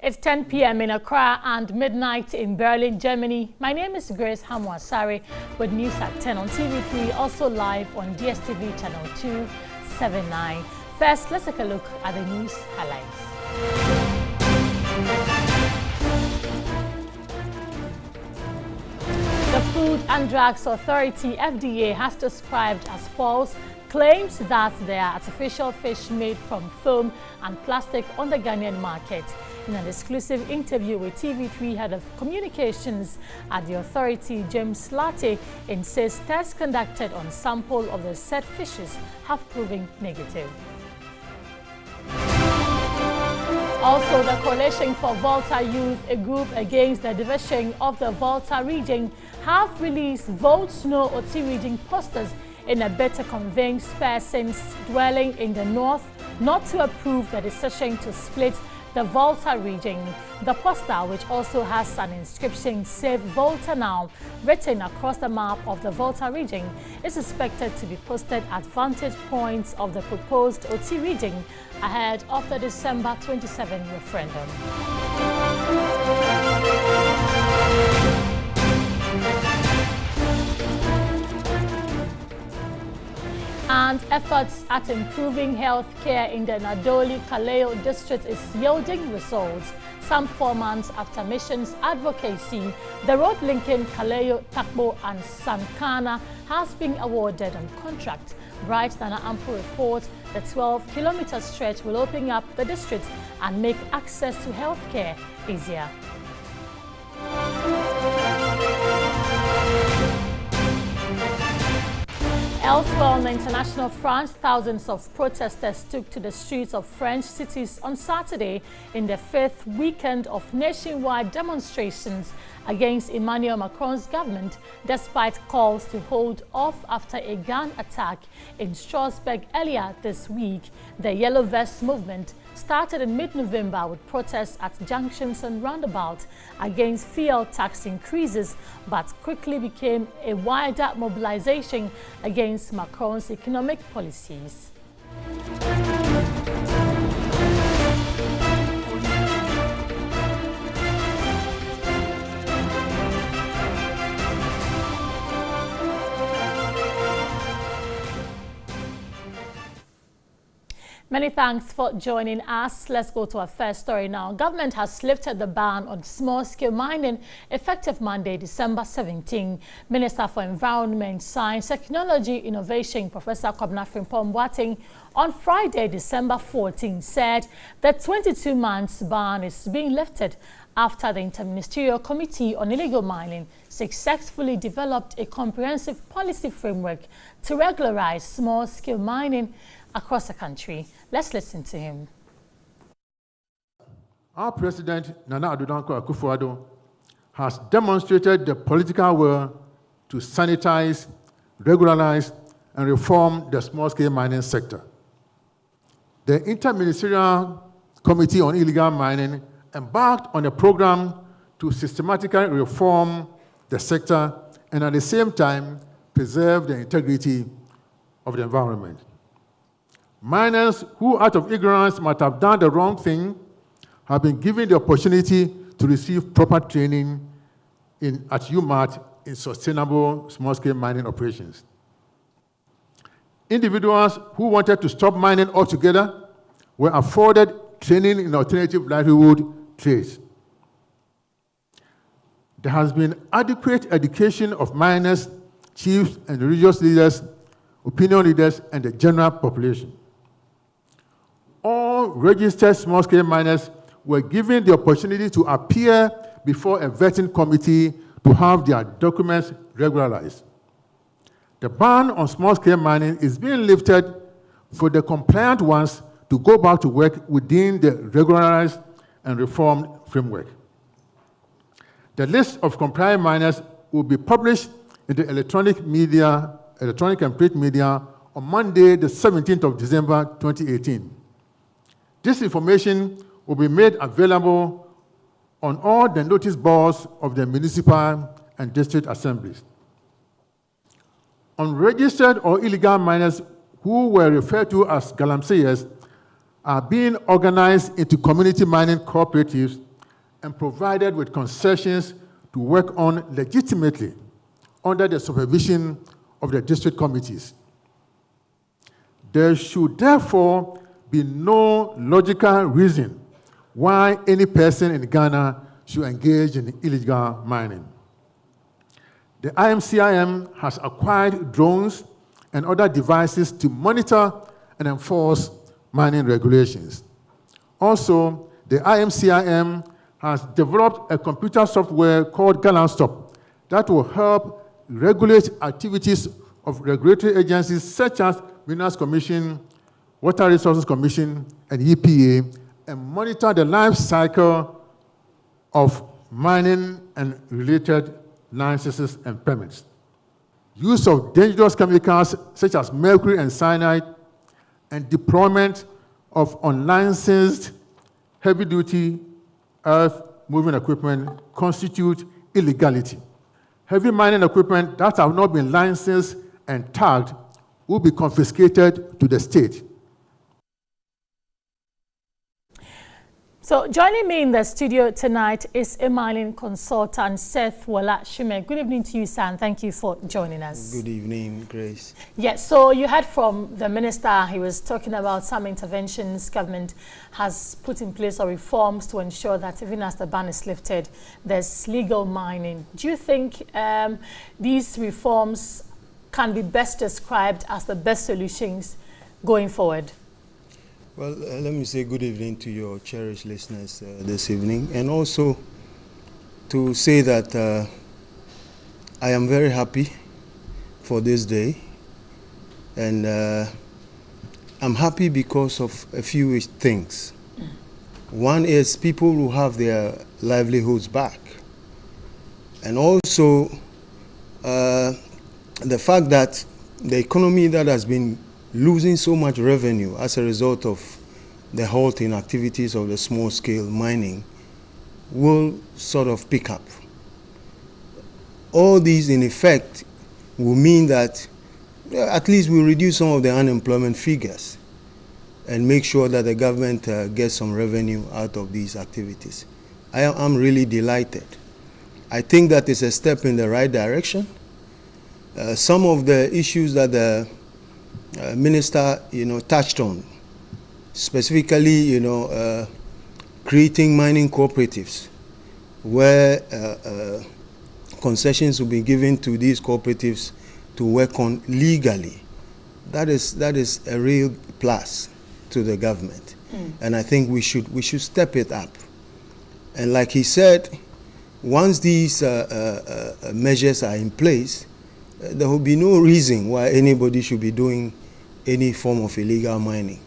It's 10 p.m. in Accra and midnight in Berlin, Germany. My name is Grace Hamwasari with NEWSAT10 on TV3, also live on DSTV channel 279. First, let's take a look at the news highlights. The Food and Drugs Authority, FDA, has described as false claims that there are artificial fish made from foam and plastic on the Ghanaian market. In an exclusive interview with TV3 head of communications at the authority, James Latte, insists tests conducted on sample of the said fishes have proven negative. Also, the Coalition for Volta Youth, a group against the division of the Volta region, have released Vote No Oti region posters in a bid to convince persons dwelling in the north not to approve the decision to split the Volta region. The poster, which also has an inscription "Save Volta Now" written across the map of the Volta region, is expected to be posted at vantage points of the proposed OT region ahead of the December 27 referendum. And efforts at improving health care in the Nadoli-Kaleo district is yielding results. Some 4 months after mission's advocacy, the road linking Kaleo, Takbo and Sankana has been awarded on contract. Bright Nana Ampu reports the 12-kilometer stretch will open up the district and make access to health care easier. Elsewhere on the international front, thousands of protesters took to the streets of French cities on Saturday in the 5th weekend of nationwide demonstrations against Emmanuel Macron's government, despite calls to hold off after a gun attack in Strasbourg earlier this week. The Yellow Vest movement started in mid-November with protests at junctions and roundabouts against fuel tax increases, but quickly became a wider mobilization against Macron's economic policies. Many thanks for joining us. Let's go to our first story now. Government has lifted the ban on small-scale mining effective Monday, December 17. Minister for Environment, Science, Technology, Innovation, Professor Kwabena Frimpong-Boateng, on Friday, December 14, said the 22-month ban is being lifted after the Interministerial Committee on Illegal Mining successfully developed a comprehensive policy framework to regularize small-scale mining across the country. Let's listen to him. Our President, Nana Addo Dankwa Akufo-Addo, has demonstrated the political will to sanitize, regularize, and reform the small-scale mining sector. The Interministerial Committee on Illegal Mining embarked on a program to systematically reform the sector and at the same time preserve the integrity of the environment. Miners who, out of ignorance, might have done the wrong thing have been given the opportunity to receive proper training at UMAT in sustainable small-scale mining operations. Individuals who wanted to stop mining altogether were afforded training in alternative livelihood trades. There has been adequate education of miners, chiefs, and religious leaders, opinion leaders, and the general population. All registered small-scale miners were given the opportunity to appear before a vetting committee to have their documents regularized. The ban on small-scale mining is being lifted for the compliant ones to go back to work within the regularized and reformed framework. The list of compliant miners will be published in the electronic and print media on Monday, the 17th of December, 2018. This information will be made available on all the notice boards of the municipal and district assemblies. Unregistered or illegal miners who were referred to as galamseyers are being organized into community mining cooperatives and provided with concessions to work on legitimately under the supervision of the district committees. There should therefore be no logical reason why any person in Ghana should engage in illegal mining. The IMCIM has acquired drones and other devices to monitor and enforce mining regulations. Also, the IMCIM has developed a computer software called GallanStop that will help regulate activities of regulatory agencies such as Minerals Commission, Water Resources Commission, and EPA, and monitor the life cycle of mining and related licenses and permits. Use of dangerous chemicals such as mercury and cyanide, and deployment of unlicensed heavy-duty earth-moving equipment constitute illegality. Heavy mining equipment that have not been licensed and tagged will be confiscated to the state. So joining me in the studio tonight is a mining consultant, Seth Wola-Shume. Good evening to you, sir, and thank you for joining us. Good evening, Grace. Yes, so you heard from the minister. He was talking about some interventions government has put in place or reforms to ensure that even as the ban is lifted, there's legal mining. Do you think these reforms can be best described as the best solutions going forward? Well, let me say good evening to your cherished listeners this evening, and also to say that I am very happy for this day, and I'm happy because of a few things. One is people who have their livelihoods back, and also the fact that the economy that has been losing so much revenue as a result of the halt in activities of the small-scale mining will sort of pick up. All these, in effect, will mean that at least we'll reduce some of the unemployment figures and make sure that the government gets some revenue out of these activities. I'm really delighted. I think that is a step in the right direction. Some of the issues that the minister, touched on, specifically, creating mining cooperatives where concessions will be given to these cooperatives to work on legally. That is a real plus to the government, and I think we should step it up. And like he said, once these measures are in place, there will be no reason why anybody should be doing any form of illegal mining.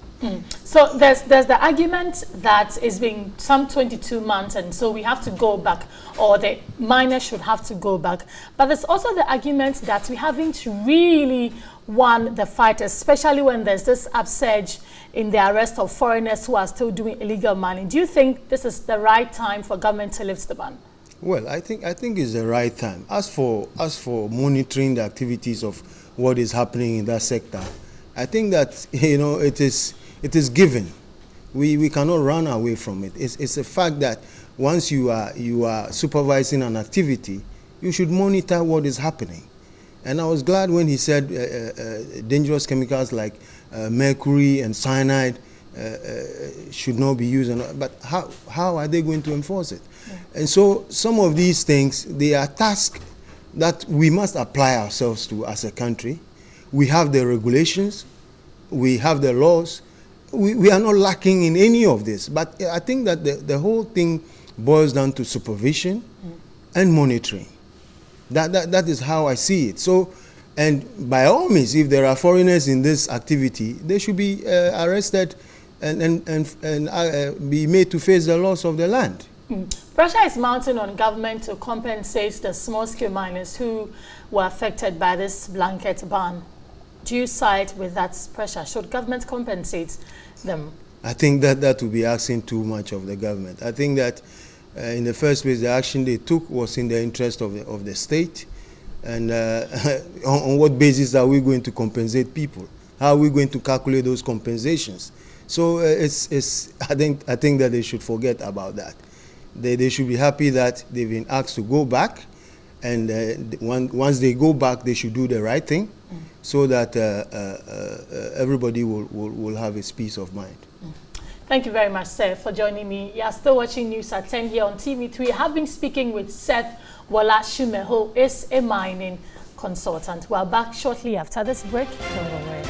So there's the argument that it's been some 22 months, and so we have to go back, or the miners should have to go back. But there's also the argument that we haven't really won the fight, especially when there's this upsurge in the arrest of foreigners who are still doing illegal mining. Do you think this is the right time for government to lift the ban? Well, I think it's the right time. As for monitoring the activities of what is happening in that sector, I think that it is given. We cannot run away from it. It's a fact that once you are supervising an activity, you should monitor what is happening. And I was glad when he said dangerous chemicals like mercury and cyanide should not be used. But how are they going to enforce it? Yeah. And so some of these things, they are tasks that we must apply ourselves to as a country. We have the regulations, we have the laws. We are not lacking in any of this. But I think that the whole thing boils down to supervision and monitoring. That is how I see it. So, and by all means, if there are foreigners in this activity, they should be arrested and be made to face the laws of the land. Pressure is mounting on government to compensate the small-scale miners who were affected by this blanket ban. Do you side with that pressure? Should government compensate them? I think that would be asking too much of the government. I think that in the first place, the action they took was in the interest of the state. And on what basis are we going to compensate people? How are we going to calculate those compensations? So I think that they should forget about that. they should be happy that they've been asked to go back, and once they go back, they should do the right thing, so that everybody will have its peace of mind. Thank you very much, Seth, for joining me. You are still watching News at 10 here on TV3. I have been speaking with Seth Wola-Shumeh, who is a mining consultant. We're back shortly after this break. Don't go away.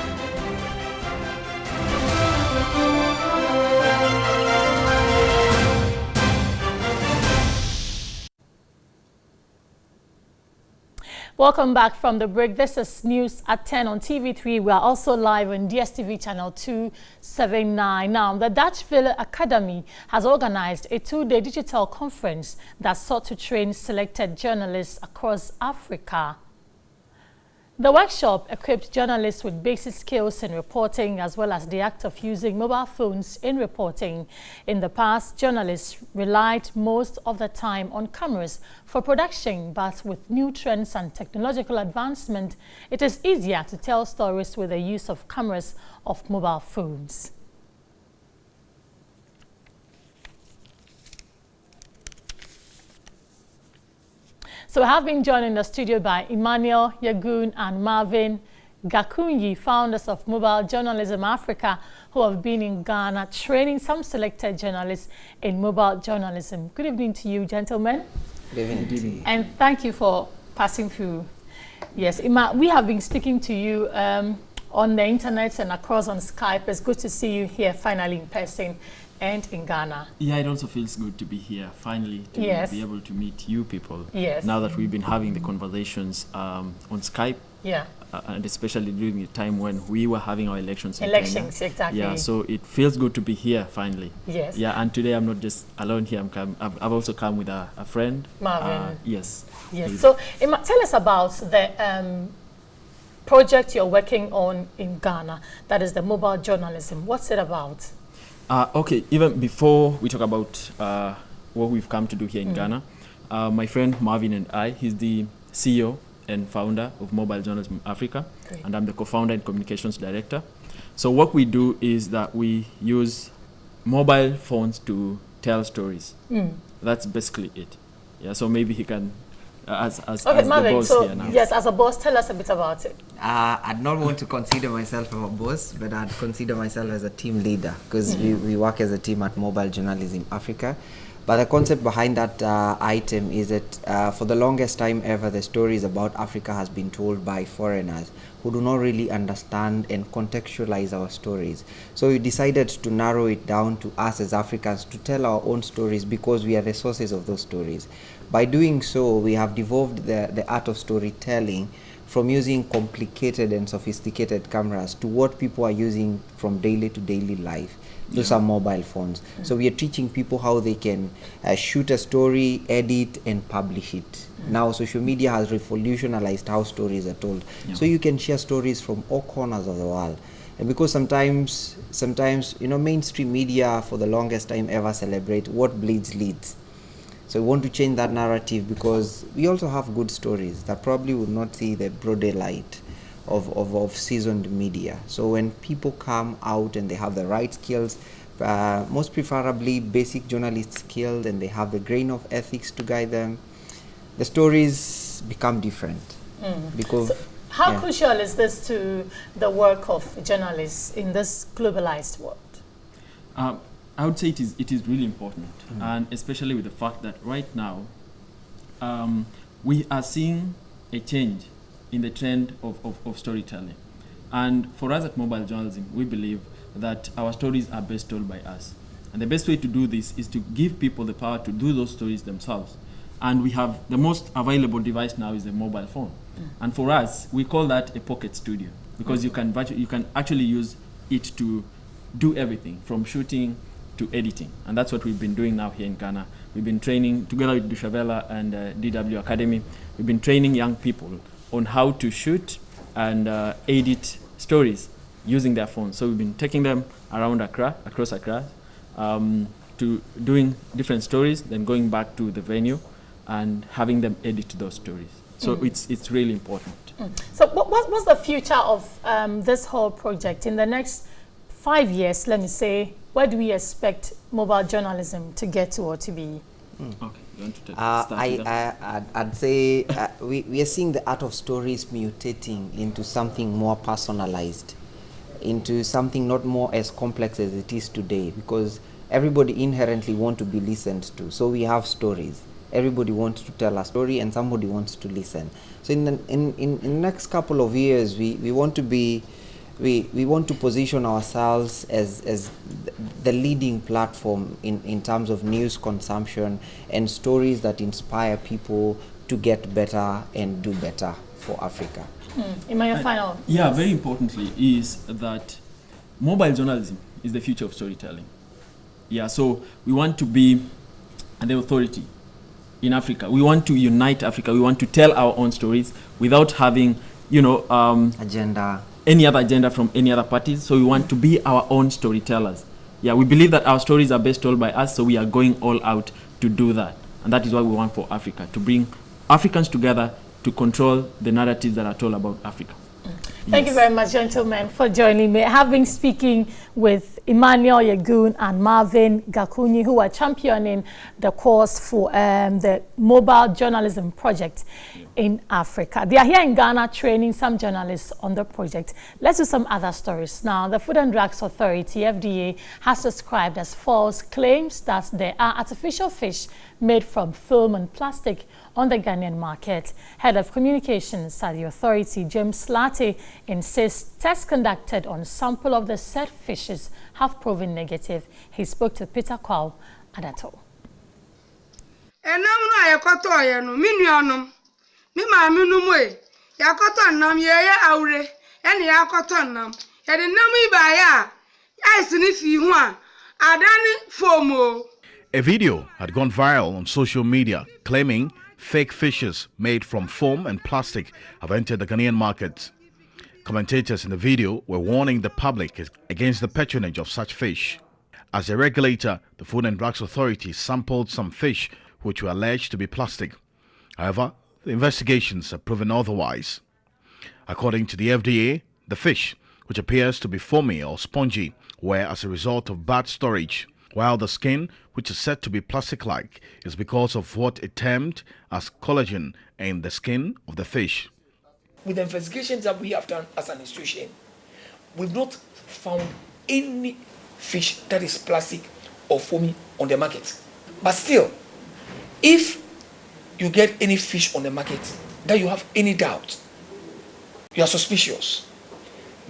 Welcome back from the break. This is News at 10 on TV3. We are also live on DSTV channel 279. Now, the Dutchville Academy has organized a two-day digital conference that sought to train selected journalists across Africa. The workshop equipped journalists with basic skills in reporting, as well as the act of using mobile phones in reporting. In the past, journalists relied most of the time on cameras for production, but with new trends and technological advancement, it is easier to tell stories with the use of cameras of mobile phones. So I have been joined in the studio by Emmanuel Yagun and Marvin Gakunyi, founders of Mobile Journalism Africa, who have been in Ghana training some selected journalists in mobile journalism. Good evening to you, gentlemen. Good evening. And thank you for passing through. Yes, Emma, we have been speaking to you on the internet and across on Skype. It's good to see you here finally in person and in Ghana. Yeah, it also feels good to be here, finally, to be able to meet you people. Yes. Now that we've been having the conversations on Skype. Yeah. And especially during the time when we were having our elections in Elections, Kenya. exactly. Yeah, so it feels good to be here, finally. Yes. Yeah, and today I'm not just alone here. I've also come with a friend. Marvin. Yes. Yes. So, Emma, tell us about the project you're working on in Ghana, that is the mobile journalism. What's it about? Okay, even before we talk about what we've come to do here in Ghana, my friend Marvin and I, he's the CEO and founder of Mobile Journalism Africa, and I'm the co-founder and communications director. So what we do is that we use mobile phones to tell stories. That's basically it. Yeah, so maybe he can, as Marvin, the boss so here now. Yes, as a boss, tell us a bit about it. I'd not want to consider myself a boss, but I'd consider myself as a team leader, because we work as a team at Mobile Journalism Africa. But the concept behind that item is that for the longest time ever, the stories about Africa has been told by foreigners who do not really understand and contextualize our stories. So we decided to narrow it down to us as Africans to tell our own stories, because we are the sources of those stories. By doing so, we have devolved the art of storytelling from using complicated and sophisticated cameras to what people are using from daily to daily life. Those are mobile phones. So we are teaching people how they can shoot a story, edit, and publish it. Now social media has revolutionized how stories are told. So you can share stories from all corners of the world. And because sometimes, you know, mainstream media for the longest time ever celebrate what bleeds leads. So we want to change that narrative, because we also have good stories that probably would not see the broad daylight of seasoned media. So when people come out and they have the right skills, most preferably basic journalist skills, and they have the grain of ethics to guide them, the stories become different. Because so how crucial is this to the work of journalists in this globalized world? I would say it is really important, and especially with the fact that right now we are seeing a change in the trend of storytelling. And for us at Mobile Journalism, we believe that our stories are best told by us. And the best way to do this is to give people the power to do those stories themselves. And we have the most available device now is the mobile phone. And for us, we call that a pocket studio, because you can actually use it to do everything from shooting to editing. And that's what we've been doing now here in Ghana. We've been training together with Dushavela and DW Academy. We've been training young people on how to shoot and edit stories using their phones. So we've been taking them around Accra, across Accra, to doing different stories, then going back to the venue and having them edit those stories. So it's really important. So what's the future of this whole project? In the next 5 years, let me say, where do we expect mobile journalism to get to or to be? Okay, you want to start with that? I'd say we are seeing the art of stories mutating into something more personalized, into something not more as complex as it is today, because everybody inherently wants to be listened to. So we have stories. Everybody wants to tell a story and somebody wants to listen. So in the next couple of years, we want to be, we want to position ourselves as the leading platform in terms of news consumption and stories that inspire people to get better and do better for Africa. Final. Yeah, very importantly is that mobile journalism is the future of storytelling. Yeah, so we want to be the authority in Africa. We want to unite Africa. We want to tell our own stories without having, any other agenda from any other parties. So we want to be our own storytellers. Yeah, we believe that our stories are best told by us, so we are going all out to do that. And that is what we want for Africa, to bring Africans together to control the narratives that are told about Africa. Thank you very much, gentlemen, for joining me. I have been speaking with Emmanuel Yegun and Marvin Gakunyi, who are championing the cause for the mobile journalism project in Africa. They are here in Ghana training some journalists on the project. Let's do some other stories. Now, the Food and Drugs Authority, FDA, has described as false claims that there are artificial fish made from film and plastic on the Ghanaian market. Head of Communications at the authority, James Latte, insists tests conducted on sample of the said fishes have proven negative. He spoke to Peter Kwao Adato. A video had gone viral on social media claiming fake fishes made from foam and plastic have entered the Ghanaian market. Commentators in the video were warning the public against the patronage of such fish. As a regulator, the Food and Drugs Authority sampled some fish which were alleged to be plastic. However, the investigations have proven otherwise. According to the FDA, the fish, which appears to be foamy or spongy, were as a result of bad storage, while the skin, which is said to be plastic-like, is because of what it termed as collagen in the skin of the fish. With the investigations that we have done as an institution, we've not found any fish that is plastic or foamy on the market. But still, if you get any fish on the market that you have any doubt, you are suspicious,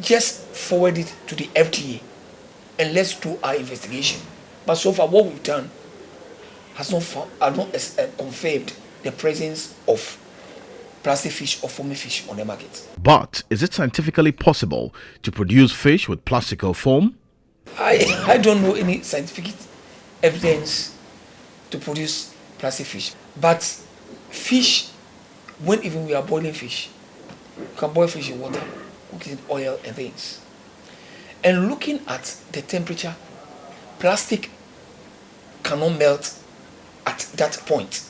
just forward it to the FDA and let's do our investigation. But so far, what we've done has not confirmed the presence of plastic fish or foamy fish on the market. But is it scientifically possible to produce fish with plastic or foam? I don't know any scientific evidence to produce plastic fish. But fish, when even we are boiling fish, you can boil fish in water, cook it in oil and things. And looking at the temperature, plastic cannot melt at that point.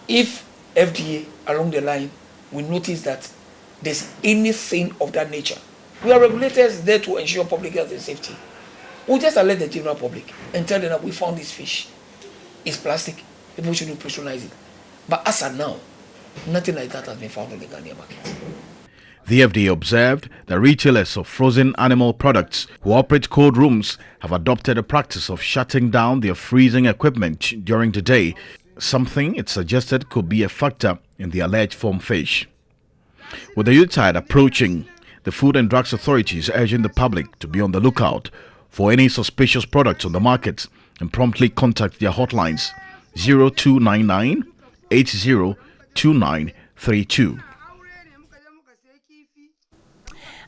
If FDA along the line we notice that there's anything of that nature, we are regulators there to ensure public health and safety. We'll just alert the general public and tell them that we found this fish. It's plastic. People shouldn't patronize it. But as of now, nothing like that has been found in the Ghanaian market. The FDA observed that retailers of frozen animal products who operate cold rooms have adopted a practice of shutting down their freezing equipment during the day, something it suggested could be a factor in the alleged foam fish. With the Yuletide approaching, the Food and Drugs Authority is urging the public to be on the lookout for any suspicious products on the market and promptly contact their hotlines 0299 802932.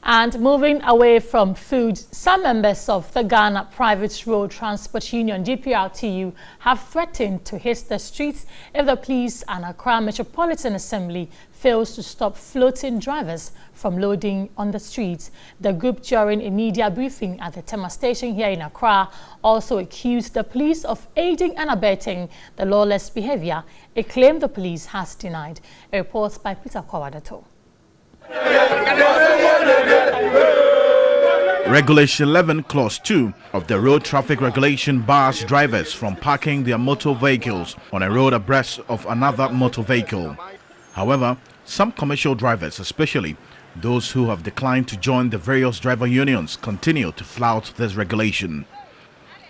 And moving away from food, some members of the Ghana Private Road Transport Union, GPRTU, have threatened to hit the streets if the police and Accra Metropolitan Assembly fails to stop floating drivers from loading on the streets. The group, during a media briefing at the Tema station here in Accra, also accused the police of aiding and abetting the lawless behavior, a claim the police has denied. A report by Peter Kwao Adato. Regulation 11 Clause 2 of the Road Traffic Regulation bars drivers from parking their motor vehicles on a road abreast of another motor vehicle. However, some commercial drivers, especially those who have declined to join the various driver unions, continue to flout this regulation.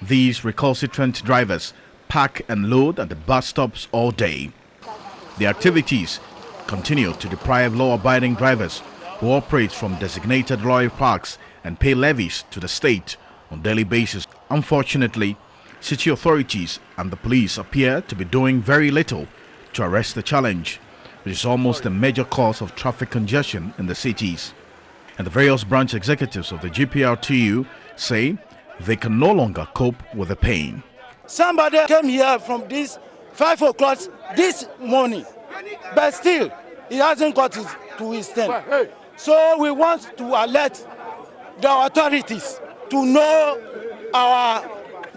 These recalcitrant drivers park and load at the bus stops all day. The activities continue to deprive law-abiding drivers who operate from designated lorry parks and pay levies to the state on a daily basis. Unfortunately, city authorities and the police appear to be doing very little to arrest the challenge, which is almost a major cause of traffic congestion in the cities. And the various branch executives of the GPRTU say they can no longer cope with the pain. Somebody came here from this 5 o'clock this morning, but still he hasn't got to his tent. So we want to alert the authorities to know our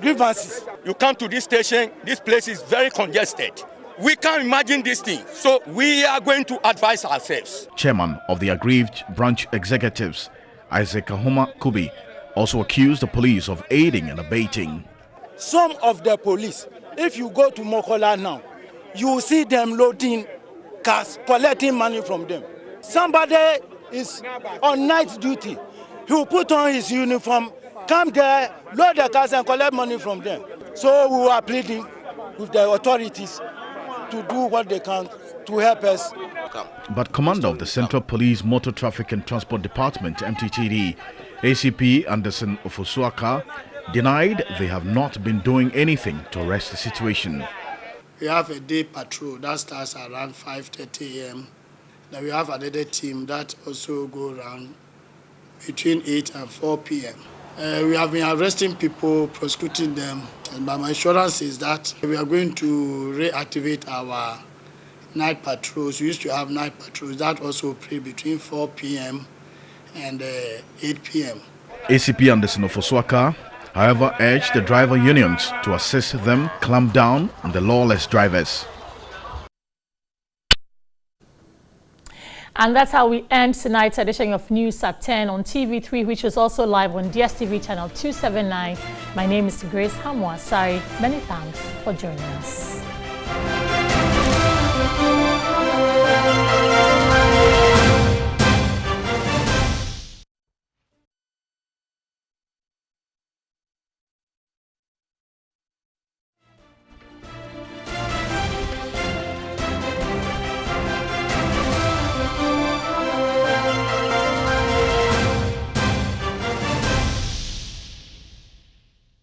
grievances. You come to this station, this place is very congested. We can't imagine this thing, so we are going to advise ourselves. Chairman of the aggrieved branch executives, Isaac Ahoma Kubi, also accused the police of aiding and abetting. Some of the police, if you go to Mokola now, you will see them loading cars, collecting money from them. Somebody is on night duty. He will put on his uniform, come there, load the cars and collect money from them. So we are pleading with the authorities to do what they can to help us. But Commander of the Central Police Motor Traffic and Transport Department, MTTD, ACP Anderson Ofosuaka, denied they have not been doing anything to arrest the situation. We have a day patrol that starts around 5:30 a.m. Then we have another team that also go around between 8 and 4 p.m. We have been arresting people, prosecuting them, and my assurance is that we are going to reactivate our night patrols. We used to have night patrols that also pray between 4 p.m. and 8 p.m. ACP Anderson Ofosuaka, however, urged the driver unions to assist them clamp down on the lawless drivers. And that's how we end tonight's edition of NEWSAT10 on TV3, which is also live on DSTV channel 279. My name is Grace Hamwa. Many thanks for joining us.